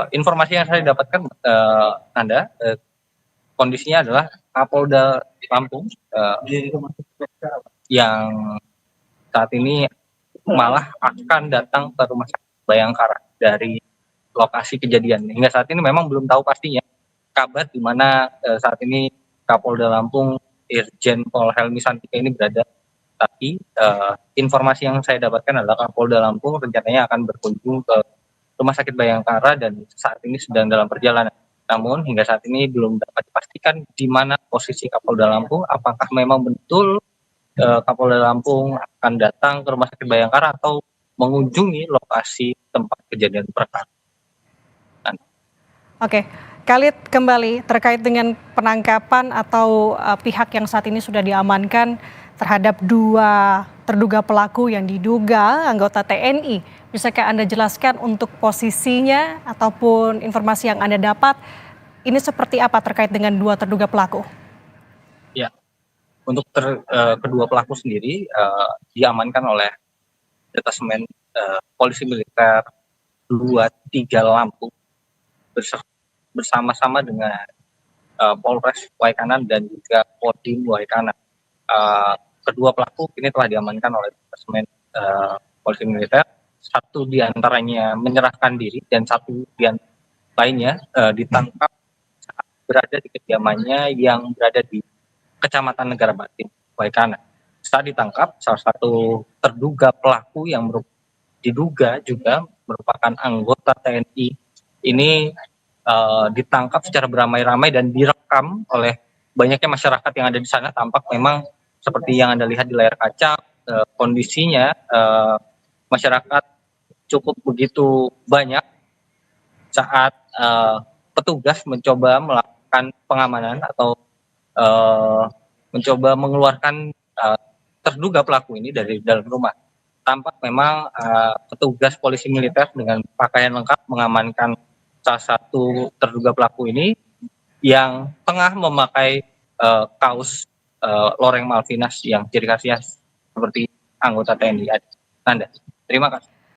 Informasi yang saya dapatkan, Nanda, kondisinya adalah Kapolda Lampung yang saat ini malah akan datang ke Rumah Sakit Bayangkara dari lokasi kejadian. Hingga saat ini memang belum tahu pastinya kabar di mana saat ini Kapolda Lampung Irjen Pol Helmi Santika ini berada. Tapi informasi yang saya dapatkan adalah Kapolda Lampung rencananya akan berkunjung ke Rumah Sakit Bayangkara dan saat ini sedang dalam perjalanan. Namun hingga saat ini belum dapat dipastikan di mana posisi Kapolda Lampung, apakah memang betul Kapolda Lampung akan datang ke Rumah Sakit Bayangkara atau mengunjungi lokasi tempat kejadian perkara. Oke, Khalid kembali terkait dengan penangkapan atau pihak yang saat ini sudah diamankan terhadap 2 terduga pelaku yang diduga anggota TNI. Bisakah Anda jelaskan untuk posisinya ataupun informasi yang Anda dapat ini seperti apa terkait dengan 2 terduga pelaku? Ya, untuk kedua pelaku sendiri diamankan oleh Detasemen Polisi Militer 23 Lampung bersama-sama dengan Polres Waikanan dan juga Kodim Waikanan. Kedua pelaku ini telah diamankan oleh Detasemen Polisi Militer. Satu diantaranya menyerahkan diri dan satu lainnya ditangkap saat berada di kediamannya yang berada di Kecamatan Negara Batin, Waikanan. Saat ditangkap, salah satu terduga pelaku yang diduga juga merupakan anggota TNI ini ditangkap secara beramai-ramai dan direkam oleh banyaknya masyarakat yang ada di sana. Tampak memang seperti yang Anda lihat di layar kaca, kondisinya masyarakat cukup begitu banyak saat petugas mencoba melakukan pengamanan atau mencoba mengeluarkan terduga pelaku ini dari dalam rumah. Tampak memang petugas polisi militer dengan pakaian lengkap mengamankan salah satu terduga pelaku ini yang tengah memakai kaos loreng Malvinas yang ciri khasnya seperti anggota TNI. Anda, terima kasih.